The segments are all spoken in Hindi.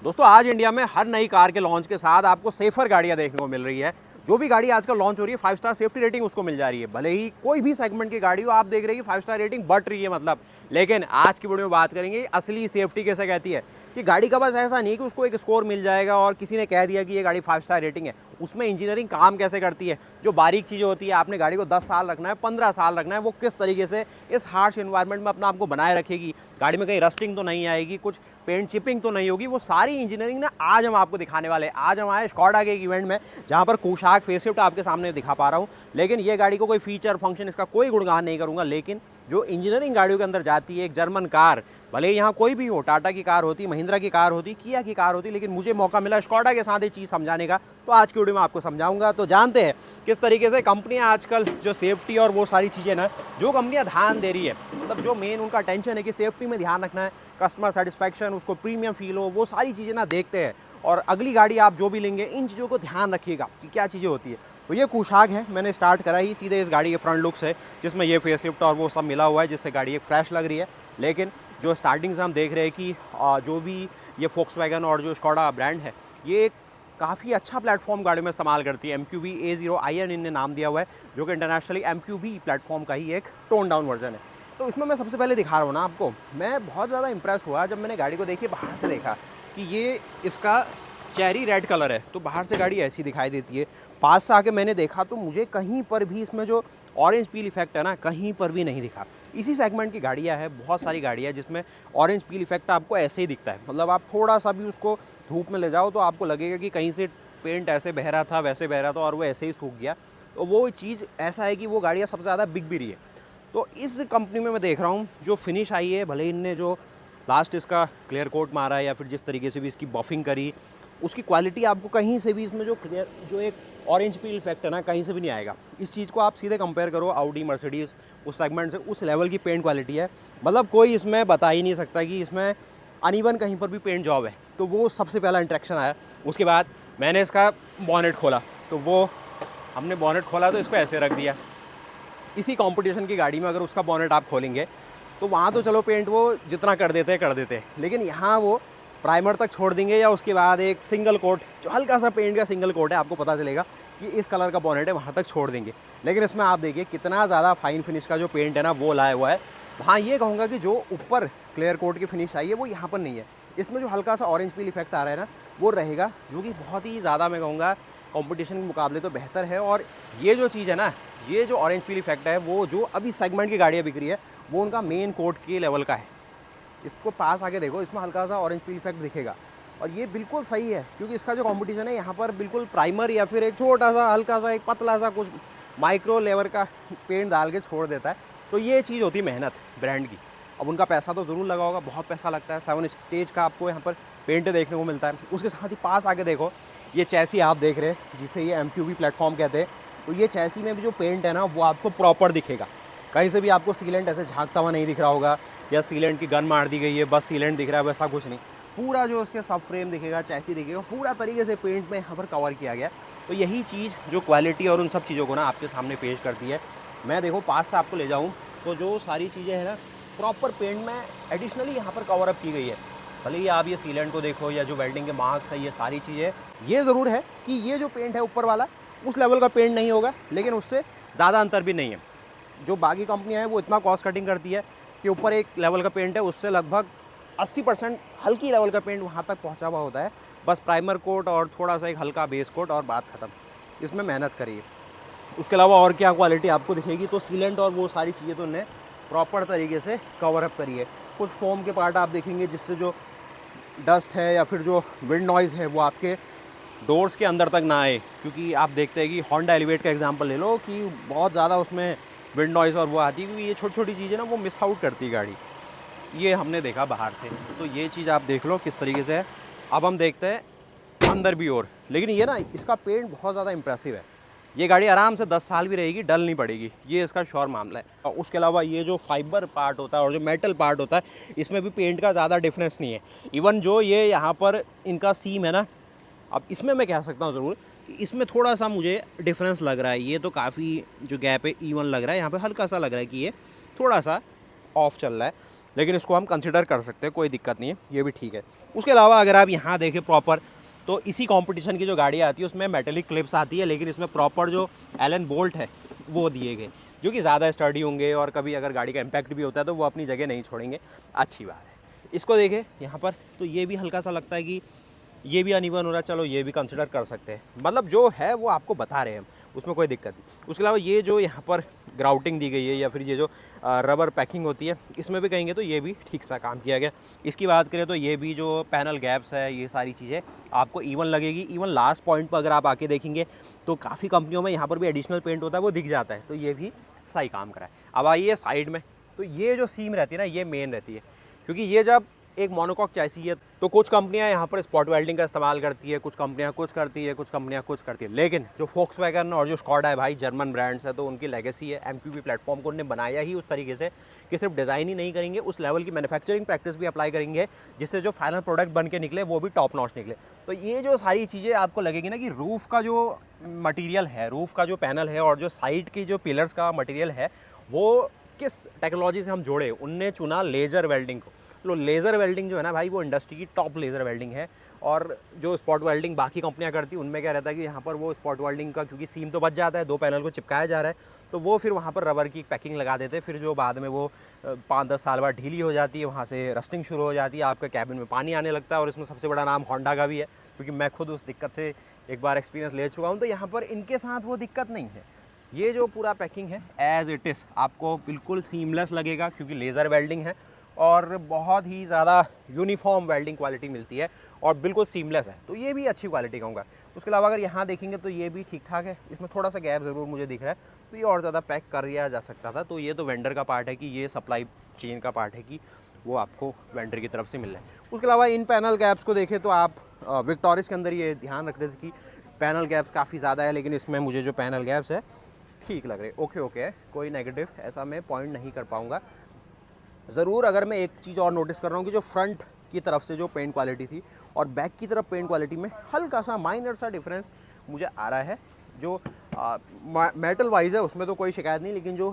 दोस्तों आज इंडिया में हर नई कार के लॉन्च के साथ आपको सेफर गाड़ियां देखने को मिल रही है। जो भी गाड़ी आजकल लॉन्च हो रही है 5 स्टार सेफ्टी रेटिंग उसको मिल जा रही है। भले ही कोई भी सेगमेंट की गाड़ी हो, आप देख रहे हैं कि 5 स्टार रेटिंग बढ़ रही है मतलब। लेकिन आज की वीडियो में बात करेंगे असली सेफ्टी कैसे कहती है कि गाड़ी का बस ऐसा नहीं कि उसको एक स्कोर मिल जाएगा और किसी ने कह दिया कि ये गाड़ी 5 स्टार रेटिंग है। उसमें इंजीनियरिंग काम कैसे करती है, जो बारीक चीज़ें होती है, आपने गाड़ी को 10 साल रखना है, 15 साल रखना है, वो किस तरीके से इस हार्श एनवायरनमेंट में अपना आपको बनाए रखेगी, गाड़ी में कहीं रस्टिंग तो नहीं आएगी, कुछ पेंट चिपिंग तो नहीं होगी, वो सारी इंजीनियरिंग ना आज हम आपको दिखाने वाले हैं। आज हम आए स्कॉडा के एक इवेंट में जहाँ पर कुशाक फेसलिफ्ट आपके सामने दिखा पा रहा हूँ। लेकिन ये गाड़ी को कोई फीचर फंक्शन इसका कोई गुणगान नहीं करूँगा, लेकिन जो इंजीनियरिंग गाड़ियों के अंदर जाती है, एक जर्मन कार, भले यहाँ कोई भी हो, टाटा की कार होती, महिंद्रा की कार होती, किया की कार होती, लेकिन मुझे मौका मिला स्कॉडा के साथ ये चीज़ समझाने का, तो आज की वीडियो में आपको समझाऊंगा। तो जानते हैं किस तरीके से कंपनियां आजकल जो सेफ्टी और वो सारी चीज़ें ना, जो कंपनियां ध्यान दे रही है, मतलब जो मेन उनका टेंशन है कि सेफ्टी में ध्यान रखना है, कस्टमर सेटिस्फैक्शन, उसको प्रीमियम फील हो, वो सारी चीज़ें ना देखते हैं। और अगली गाड़ी आप जो भी लेंगे इन चीज़ों को ध्यान रखिएगा कि क्या चीज़ें होती है। तो ये कुशाक है, मैंने स्टार्ट करा ही सीधे इस गाड़ी के फ्रंट लुक से, जिसमें ये फेसलिफ्ट और वो सब मिला हुआ है, जिससे गाड़ी एक फ्रेश लग रही है। लेकिन जो स्टार्टिंग से हम देख रहे हैं कि जो भी ये फोक्सवैगन और जो स्कॉडा ब्रांड है, ये काफ़ी अच्छा प्लेटफॉर्म गाड़ी में इस्तेमाल करती है। MQB A0iN इनने नाम दिया हुआ है, जो कि इंटरनेशनली MQB प्लेटफॉर्म का ही एक टोन डाउन वर्जन है। तो इसमें मैं सबसे पहले दिखा रहा हूँ ना आपको, मैं बहुत ज़्यादा इंप्रेस हुआ जब मैंने गाड़ी को देखी, बाहर से देखा कि ये इसका चेरी रेड कलर है, तो बाहर से गाड़ी ऐसी दिखाई देती है। पास से आके मैंने देखा तो मुझे कहीं पर भी इसमें जो ऑरेंज पील इफेक्ट है ना, कहीं पर भी नहीं दिखा। इसी सेगमेंट की गाड़ियाँ हैं, बहुत सारी गाड़ियाँ जिसमें ऑरेंज पील इफेक्ट आपको ऐसे ही दिखता है। मतलब आप थोड़ा सा भी उसको धूप में ले जाओ तो आपको लगेगा कि कहीं से पेंट ऐसे बह रहा था, वैसे बह रहा था और वो ऐसे ही सूख गया। तो वो चीज़ ऐसा है कि वो गाड़ियाँ सबसे ज़्यादा बिक भी रही है। तो इस कंपनी में मैं देख रहा हूँ जो फिनिश आई है, भले इनने जो लास्ट इसका क्लियर कोट मारा है या फिर जिस तरीके से भी इसकी बफिंग करी, उसकी क्वालिटी आपको कहीं से भी इसमें जो एक ऑरेंज पील इफेक्ट है ना, कहीं से भी नहीं आएगा। इस चीज़ को आप सीधे कंपेयर करो ऑडी, मर्सिडीज़, उस सेगमेंट से, उस लेवल की पेंट क्वालिटी है। मतलब कोई इसमें बता ही नहीं सकता कि इसमें अनइवन कहीं पर भी पेंट जॉब है। तो वो सबसे पहला इंट्रैक्शन आया। उसके बाद मैंने इसका बॉनेट खोला, तो वो हमने बॉनेट खोला तो इसको ऐसे रख दिया। इसी कंपटीशन की गाड़ी में अगर उसका बॉनेट आप खोलेंगे तो वहाँ तो चलो पेंट वो जितना कर देते हैं, लेकिन यहाँ वो प्राइमर तक छोड़ देंगे या उसके बाद एक सिंगल कोट, जो हल्का सा पेंट का सिंगल कोट है, आपको पता चलेगा कि इस कलर का बॉनेट है, वहाँ तक छोड़ देंगे। लेकिन इसमें आप देखिए कितना ज़्यादा फाइन फिनिश का जो पेंट है ना, वो लाया हुआ है। हाँ, ये कहूँगा कि जो ऊपर क्लियर कोट की फिनिश आई है वो यहाँ पर नहीं है। इसमें जो हल्का सा ऑरेंज पील इफेक्ट आ रहा है ना, वो रहेगा, जो कि बहुत ही ज़्यादा मैं कहूँगा कंपटीशन के मुकाबले तो बेहतर है। और ये जो चीज़ है ना, ये जो ऑरेंज पील इफेक्ट है, वो जो अभी सेगमेंट की गाड़ियाँ बिक रही है, वो उनका मेन कोट के लेवल का है। इसको पास आके देखो, इसमें हल्का सा ऑरेंज पील इफेक्ट दिखेगा और ये बिल्कुल सही है, क्योंकि इसका जो कंपटीशन है यहाँ पर बिल्कुल प्राइमर या फिर एक छोटा सा हल्का सा एक पतला सा कुछ माइक्रो लेवल का पेंट डाल के छोड़ देता है। तो ये चीज़ होती है मेहनत ब्रांड की। अब उनका पैसा तो ज़रूर लगा होगा, बहुत पैसा लगता है। 7 स्टेज का आपको यहाँ पर पेंट देखने को मिलता है। उसके साथ ही पास आके देखो, ये चैसी आप देख रहे हैं जिसे ये MQB प्लेटफॉर्म कहते हैं। तो ये चैसी में भी जो पेंट है ना, वो आपको प्रॉपर दिखेगा। कहीं से भी आपको सीलेंट ऐसे झांकता हुआ नहीं दिख रहा होगा या सीलेंट की गन मार दी गई है बस सीलेंट दिख रहा है, वैसा कुछ नहीं। पूरा जो उसके सब फ्रेम दिखेगा, चैसी दिखेगा, पूरा तरीके से पेंट में यहाँ पर कवर किया गया। तो यही चीज़ जो क्वालिटी और उन सब चीज़ों को ना आपके सामने पेश करती है। मैं देखो पास से आपको ले जाऊँ तो जो सारी चीज़ें हैं ना, प्रॉपर पेंट में एडिशनली यहाँ पर कवर अप की गई है। भले ही आप ये सीलेंट को देखो या जो वेल्डिंग के मार्क्स है, ये सारी चीज़ें, ये ज़रूर है कि ये जो पेंट है ऊपर वाला उस लेवल का पेंट नहीं होगा, लेकिन उससे ज़्यादा अंतर भी नहीं है। जो बाकी कंपनियां हैं वो इतना कॉस्ट कटिंग करती है कि ऊपर एक लेवल का पेंट है, उससे लगभग 80% हल्की लेवल का पेंट वहाँ तक पहुँचा हुआ होता है। बस प्राइमर कोट और थोड़ा सा एक हल्का बेस कोट और बात ख़त्म। इसमें मेहनत करिए। उसके अलावा और क्या क्वालिटी आपको दिखेगी, तो सीलेंट और वो सारी चीज़ें तो उन्हें प्रॉपर तरीके से कवर अप करिए। कुछ फोम के पार्ट आप देखेंगे जिससे जो डस्ट है या फिर जो विंड नॉइज़ है वो आपके डोर्स के अंदर तक ना आए। क्योंकि आप देखते हैं कि होंडा एलिवेट का एग्जांपल ले लो कि बहुत ज़्यादा उसमें विंड नॉइज़ और वो आती है, क्योंकि ये छोटी छोटी चीज़ें ना वो मिस आउट करती है गाड़ी। ये हमने देखा बाहर से, तो ये चीज़ आप देख लो किस तरीके से है। अब हम देखते हैं अंदर भी और। लेकिन ये ना, इसका पेंट बहुत ज़्यादा इंप्रेसिव है। ये गाड़ी आराम से 10 साल भी रहेगी, डल नहीं पड़ेगी, ये इसका श्योर मामला है। और उसके अलावा ये जो फाइबर पार्ट होता है और जो मेटल पार्ट होता है, इसमें भी पेंट का ज़्यादा डिफरेंस नहीं है। इवन जो ये यहाँ पर इनका सीम है ना, अब इसमें मैं कह सकता हूँ ज़रूर कि इसमें थोड़ा सा मुझे डिफरेंस लग रहा है। ये तो काफ़ी जो गैप है इवन लग रहा है, यहाँ पे हल्का सा लग रहा है कि ये थोड़ा सा ऑफ चल रहा है। लेकिन इसको हम कंसिडर कर सकते हैं, कोई दिक्कत नहीं है, ये भी ठीक है। उसके अलावा अगर आप यहाँ देखें प्रॉपर, तो इसी कंपटीशन की जो गाड़ियाँ आती है उसमें मेटेलिक क्लिप्स आती है, लेकिन इसमें प्रॉपर जो एलन बोल्ट है वो दिए गए, जो कि ज़्यादा स्टडी होंगे और कभी अगर गाड़ी का इम्पैक्ट भी होता है तो वो अपनी जगह नहीं छोड़ेंगे। अच्छी बात है। इसको देखें यहाँ पर, तो ये भी हल्का सा लगता है कि ये भी अनइवन हो रहा है, चलो ये भी कंसिडर कर सकते हैं, मतलब जो है वो आपको बता रहे हैं हम, उसमें कोई दिक्कत नहीं। उसके अलावा ये जो यहाँ पर ग्राउटिंग दी गई है या फिर ये जो रबर पैकिंग होती है, इसमें भी कहेंगे तो ये भी ठीक सा काम किया गया। इसकी बात करें तो ये भी जो पैनल गैप्स है, ये सारी चीज़ें आपको इवन लगेगी। इवन लास्ट पॉइंट पर अगर आप आके देखेंगे तो काफ़ी कंपनियों में यहाँ पर भी एडिशनल पेंट होता है, वो दिख जाता है, तो ये भी सही काम करा है। अब आइए साइड में, तो ये जो सीम रहती है ना, ये मेन रहती है, क्योंकि ये जब एक मोनोकॉक चैसी है तो कुछ कंपनियां यहाँ पर स्पॉट वेल्डिंग का इस्तेमाल करती है, कुछ कंपनियां कुछ करती है, कुछ कंपनियां कुछ करती है। लेकिन जो फोक्सवैगन और जो स्कॉडा है भाई, जर्मन ब्रांड्स है, तो उनकी लेगेसी है। एमक्यूपी प्लेटफॉर्म को उन्होंने बनाया ही उस तरीके से कि सिर्फ डिज़ाइन ही नहीं करेंगे, उस लेवल की मैन्युफैक्चरिंग प्रैक्टिस भी अप्लाई करेंगे, जिससे जो फाइनल प्रोडक्ट बन के निकले वो भी टॉप नॉच निकले। तो ये जो सारी चीज़ें आपको लगेगी ना कि रूफ़ का जो मटीरियल है, रूफ़ का जो पैनल है और जो साइड की जो पिलर्स का मटीरियल है, वो किस टेक्नोलॉजी से हम जोड़े, उनने चुना लेज़र वेल्डिंग को। लो लेज़र वेल्डिंग जो है ना भाई, वो इंडस्ट्री की टॉप लेज़र वेल्डिंग है। और जो स्पॉट वेल्डिंग बाकी कंपनियां करती हैं, उनमें क्या रहता है कि यहाँ पर वो स्पॉट वेल्डिंग का, क्योंकि सीम तो बच जाता है, दो पैनल को चिपकाया जा रहा है, तो वो फिर वहाँ पर रबर की पैकिंग लगा देते हैं। फिर जो बाद में वो 5-10 साल बाद ढीली हो जाती है, वहाँ से रस्टिंग शुरू हो जाती है, आपके कैबिन में पानी आने लगता है। और इसमें सबसे बड़ा नाम होंडा का भी है, क्योंकि मैं खुद उस दिक्कत से एक बार एक्सपीरियंस ले चुका हूँ। तो यहाँ पर इनके साथ वो दिक्कत नहीं है। ये जो पूरा पैकिंग है एज़ इट इज़ आपको बिल्कुल सीमलेस लगेगा, क्योंकि लेज़र वेल्डिंग है और बहुत ही ज़्यादा यूनिफॉर्म वेल्डिंग क्वालिटी मिलती है और बिल्कुल सीमलेस है, तो ये भी अच्छी क्वालिटी कहूँगा। उसके अलावा अगर यहाँ देखेंगे तो ये भी ठीक ठाक है, इसमें थोड़ा सा गैप ज़रूर मुझे दिख रहा है, तो ये और ज़्यादा पैक कर दिया जा सकता था। तो ये तो वेंडर का पार्ट है कि ये सप्लाई चेन का पार्ट है कि वो आपको वेंडर की तरफ से मिल रहा है। उसके अलावा इन पैनल गैप्स को देखें तो आप विक्टोरिस के अंदर ये ध्यान रख रहे थे कि पैनल गैप्स काफ़ी ज़्यादा है, लेकिन इसमें मुझे जो पैनल गैप्स है ठीक लग रहे, ओके है, कोई नेगेटिव ऐसा मैं पॉइंट नहीं कर पाऊँगा। ज़रूर अगर मैं एक चीज़ और नोटिस कर रहा हूँ कि जो फ्रंट की तरफ से जो पेंट क्वालिटी थी और बैक की तरफ पेंट क्वालिटी में हल्का सा माइनर सा डिफरेंस मुझे आ रहा है। जो मेटल वाइज है उसमें तो कोई शिकायत नहीं, लेकिन जो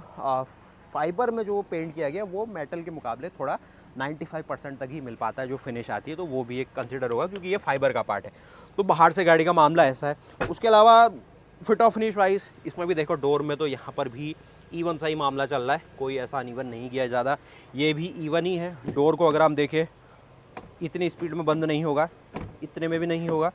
फाइबर में जो पेंट किया गया वो मेटल के मुकाबले थोड़ा 95% तक ही मिल पाता है जो फिनिश आती है, तो वो भी एक कंसिडर होगा, क्योंकि ये फाइबर का पार्ट है। तो बाहर से गाड़ी का मामला ऐसा है। उसके अलावा फिट ऑफ फिनिश वाइज इसमें भी देखो, डोर में तो यहाँ पर भी इवन सा ही मामला चल रहा है, कोई ऐसा अनइवन नहीं किया ज़्यादा, ये भी इवन ही है। डोर को अगर हम देखें, इतनी स्पीड में बंद नहीं होगा, इतने में भी नहीं होगा,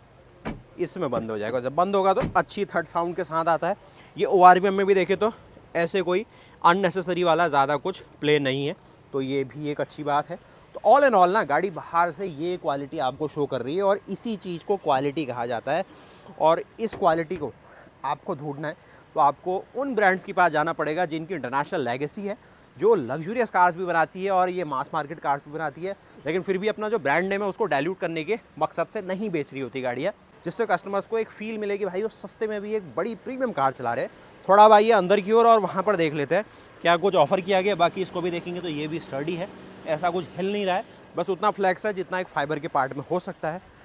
इसमें बंद हो जाएगा। जब बंद होगा तो अच्छी थर्ड साउंड के साथ आता है। ये ORVM में भी देखें तो ऐसे कोई अननेसेसरी वाला ज़्यादा कुछ प्ले नहीं है, तो ये भी एक अच्छी बात है। तो ऑल एंड ऑल ना गाड़ी बाहर से ये क्वालिटी आपको शो कर रही है, और इसी चीज़ को क्वालिटी कहा जाता है। और इस क्वालिटी को आपको ढूंढना है तो आपको उन ब्रांड्स के पास जाना पड़ेगा जिनकी इंटरनेशनल लेगेसी है, जो लग्जूरियस कार्स भी बनाती है और ये मास मार्केट कार्स भी बनाती है, लेकिन फिर भी अपना जो ब्रांड नेम है उसको डाइल्यूट करने के मकसद से नहीं बेच रही होती गाड़ियाँ, जिससे कस्टमर्स को एक फील मिले कि भाई वो सस्ते में भी एक बड़ी प्रीमियम कार चला रहे हैं। थोड़ा भाई अंदर की ओर और वहाँ पर देख लेते हैं क्या कुछ ऑफर किया गया। बाकी इसको भी देखेंगे तो ये भी स्टडी है, ऐसा कुछ हिल नहीं रहा है, बस उतना फ्लैक्स है जितना एक फाइबर के पार्ट में हो सकता है।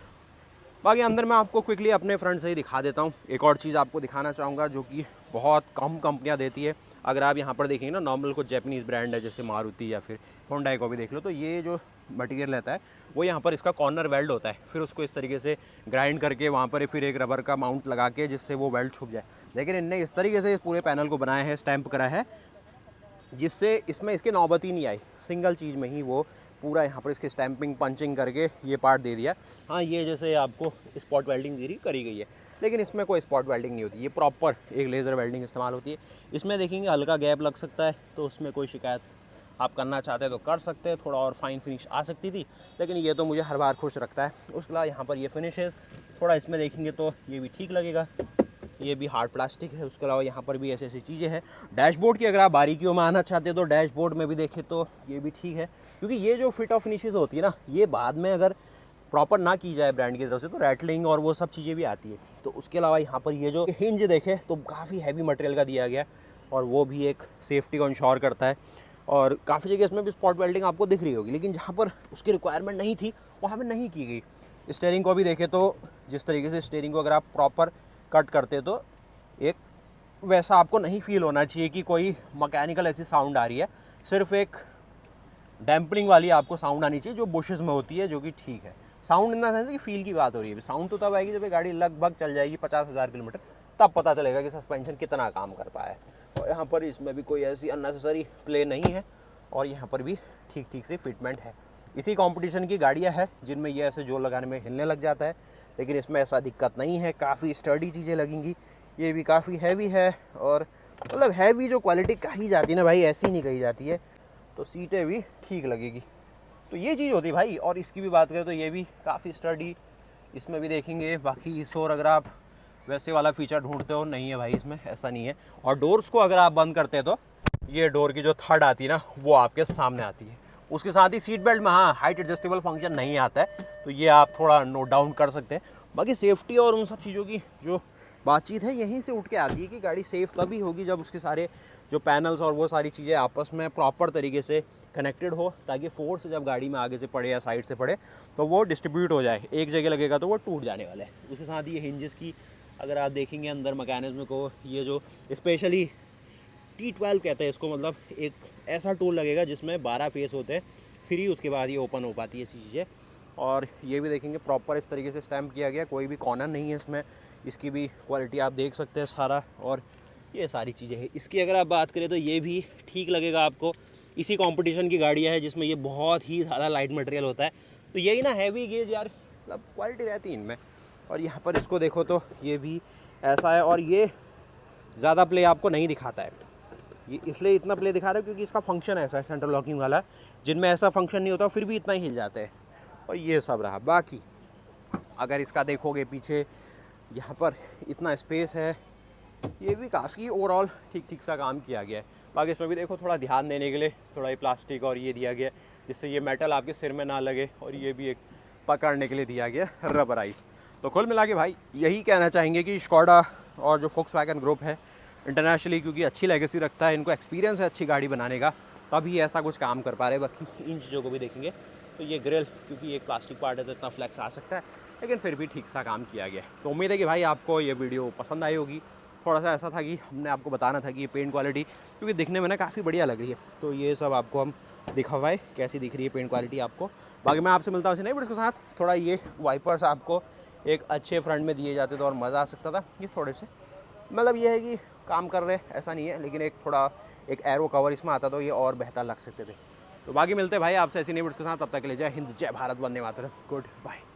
बाकी अंदर मैं आपको क्विकली अपने फ्रंट से ही दिखा देता हूँ। एक और चीज़ आपको दिखाना चाहूँगा जो कि बहुत कम कंपनियाँ देती है। अगर आप यहाँ पर देखेंगे ना, नॉर्मल कुछ जैपनीज़ ब्रांड है जैसे मारुति या फिर होंडा को भी देख लो, तो ये जो मटेरियल रहता है वो यहाँ पर इसका कॉर्नर वेल्ड होता है, फिर उसको इस तरीके से ग्राइंड करके वहाँ पर फिर एक रबर का माउंट लगा के जिससे वो वेल्ड छुप जाए। लेकिन इनने इस तरीके से इस पूरे पैनल को बनाया है, स्टैंप करा है, जिससे इसमें इसके नौबत ही नहीं आई, सिंगल चीज़ में ही वो पूरा यहाँ पर इसके स्टैंपिंग पंचिंग करके ये पार्ट दे दिया। हाँ, ये जैसे आपको स्पॉट वेल्डिंग करी गई है, लेकिन इसमें कोई स्पॉट वेल्डिंग नहीं होती, ये प्रॉपर एक लेज़र वेल्डिंग इस्तेमाल होती है। इसमें देखेंगे हल्का गैप लग सकता है, तो उसमें कोई शिकायत आप करना चाहते हैं तो कर सकते हैं, थोड़ा और फाइन फिनिश आ सकती थी, लेकिन ये तो मुझे हर बार खुश रखता है। उसके अलावा यहाँ पर ये फिनिशेस थोड़ा इसमें देखेंगे तो ये भी ठीक लगेगा, ये भी हार्ड प्लास्टिक है। उसके अलावा यहाँ पर भी ऐसी ऐसी चीज़ें हैं। डैशबोर्ड की अगर आप बारीकियों में आना चाहते हैं तो डैशबोर्ड में भी देखें तो ये भी ठीक है, क्योंकि ये जो फिट ऑफ फिनिशेस होती है ना, ये बाद में अगर प्रॉपर ना की जाए ब्रांड की तरफ से तो रैटलिंग और वो सब चीज़ें भी आती है। तो उसके अलावा यहाँ पर ये जो हिंज देखें तो काफ़ी हैवी मटेरियल का दिया गया, और वो भी एक सेफ्टी को इंश्योर करता है। और काफ़ी जगह इसमें भी स्पॉट वेल्डिंग आपको दिख रही होगी, लेकिन जहाँ पर उसकी रिक्वायरमेंट नहीं थी वहाँ पर नहीं की गई। स्टीयरिंग को भी देखें तो जिस तरीके से स्टीयरिंग को अगर आप प्रॉपर कट करते तो एक वैसा आपको नहीं फील होना चाहिए कि कोई मैकेनिकल ऐसी साउंड आ रही है, सिर्फ एक डैम्पनिंग वाली आपको साउंड आनी चाहिए जो बुशेस में होती है, जो कि ठीक है। साउंड इन द सेंस कि फील की बात हो रही है, साउंड तो तब आएगी जब ये गाड़ी लगभग चल जाएगी 50,000 किलोमीटर, तब पता चलेगा कि सस्पेंशन कितना काम कर पाया है। और यहाँ पर इसमें भी कोई ऐसी अननेसेसरी प्ले नहीं है, और यहाँ पर भी ठीक ठीक से फिटमेंट है। इसी कंपटीशन की गाड़ियाँ हैं जिनमें ये ऐसे जोर लगाने में हिलने लग जाता है, लेकिन इसमें ऐसा दिक्कत नहीं है। काफ़ी स्टडी चीज़ें लगेंगी, ये भी काफ़ी हैवी है, और मतलब हैवी जो क्वालिटी कही जाती है ना भाई, ऐसी नहीं कही जाती है, तो सीटें भी ठीक लगेगी। तो ये चीज़ होती है भाई। और इसकी भी बात करें तो ये भी काफ़ी स्टडी, इसमें भी देखेंगे। बाकी इस और अगर आप वैसे वाला फीचर ढूंढते हो, नहीं है भाई इसमें, ऐसा नहीं है। और डोर्स को अगर आप बंद करते हैं तो ये डोर की जो थर्ड आती है ना, वो आपके सामने आती है। उसके साथ ही सीट बेल्ट में हाँ हाइट एडजस्टेबल फंक्शन नहीं आता है, तो ये आप थोड़ा नोट डाउन कर सकते हैं। बाकी सेफ्टी और उन सब चीज़ों की जो बातचीत है यहीं से उठ के आती है कि गाड़ी सेफ़ तभी होगी जब उसके सारे जो पैनल्स और वो सारी चीज़ें आपस में प्रॉपर तरीके से कनेक्टेड हो, ताकि फोर्स जब गाड़ी में आगे से पड़े या साइड से पड़े तो वो डिस्ट्रीब्यूट हो जाए। एक जगह लगेगा तो वो टूट जाने वाला है। उसके साथ ही ये हिंजेस की अगर आप देखेंगे अंदर मैकेनिज्म को, ये जो स्पेशली T12 कहते हैं इसको, मतलब एक ऐसा टूल लगेगा जिसमें 12 फेस होते हैं, फिर ही उसके बाद ये ओपन हो पाती है ऐसी चीज़ें। और ये भी देखेंगे प्रॉपर इस तरीके से स्टैम्प किया गया, कोई भी कॉर्नर नहीं है इसमें। इसकी भी क्वालिटी आप देख सकते हैं सारा, और ये सारी चीज़ें हैं। इसकी अगर आप बात करें तो ये भी ठीक लगेगा आपको। इसी कंपटीशन की गाड़ियाँ है जिसमें ये बहुत ही ज़्यादा लाइट मटेरियल होता है, तो यही ना हैवी गेज यार, मतलब क्वालिटी रहती है इनमें। और यहाँ पर इसको देखो तो ये भी ऐसा है, और ये ज़्यादा प्ले आपको नहीं दिखाता है। ये इसलिए इतना प्ले दिखा रहा है क्योंकि इसका फंक्शन ऐसा है सेंट्रल लॉकिंग वाला, जिनमें ऐसा फंक्शन नहीं होता फिर भी इतना ही हिल जाते हैं। और ये सब रहा। बाकी अगर इसका देखोगे पीछे यहाँ पर इतना स्पेस है, ये भी काफ़ी ओवरऑल ठीक ठीक सा काम किया गया है। बाकी इसमें भी देखो थोड़ा ध्यान देने के लिए थोड़ा ये प्लास्टिक और ये दिया गया है, जिससे ये मेटल आपके सिर में ना लगे, और ये भी एक पकड़ने के लिए दिया गया रबराइज। तो कुल मिला के भाई यही कहना चाहेंगे कि स्कोडा और जो फोक्सवैगन ग्रुप है इंटरनेशनली, क्योंकि अच्छी लेगेसी रखता है, इनको एक्सपीरियंस है अच्छी गाड़ी बनाने का, तभी ऐसा कुछ काम कर पा रहे हैं। बाकी इन चीज़ों को भी देखेंगे तो ये ग्रिल, क्योंकि एक प्लास्टिक पार्ट है तो इतना फ्लेक्स आ सकता है, लेकिन फिर भी ठीक सा काम किया गया है। तो उम्मीद है कि भाई आपको ये वीडियो पसंद आई होगी। थोड़ा सा ऐसा था कि हमने आपको बताना था कि ये पेंट क्वालिटी क्योंकि दिखने में ना काफ़ी बढ़िया लग रही है, तो ये सब आपको हम दिखावाए कैसी दिख रही है पेंट क्वालिटी आपको। बाकी मैं आपसे मिलता हूँ नहीं, बट इसके साथ थोड़ा ये वाइपर्स आपको एक अच्छे फ्रंट में दिए जाते तो और मज़ा आ सकता था। ये थोड़े से मतलब ये है कि काम कर रहे ऐसा नहीं है, लेकिन एक थोड़ा एक एरो कवर इसमें आता तो ये और बेहतर लग सकते थे। तो बाकी मिलते हैं भाई आपसे ऐसी नहीं, बट इसके साथ तब तक के लिए जय हिंद, जय भारत, वंदे मातरम, गुड बाय।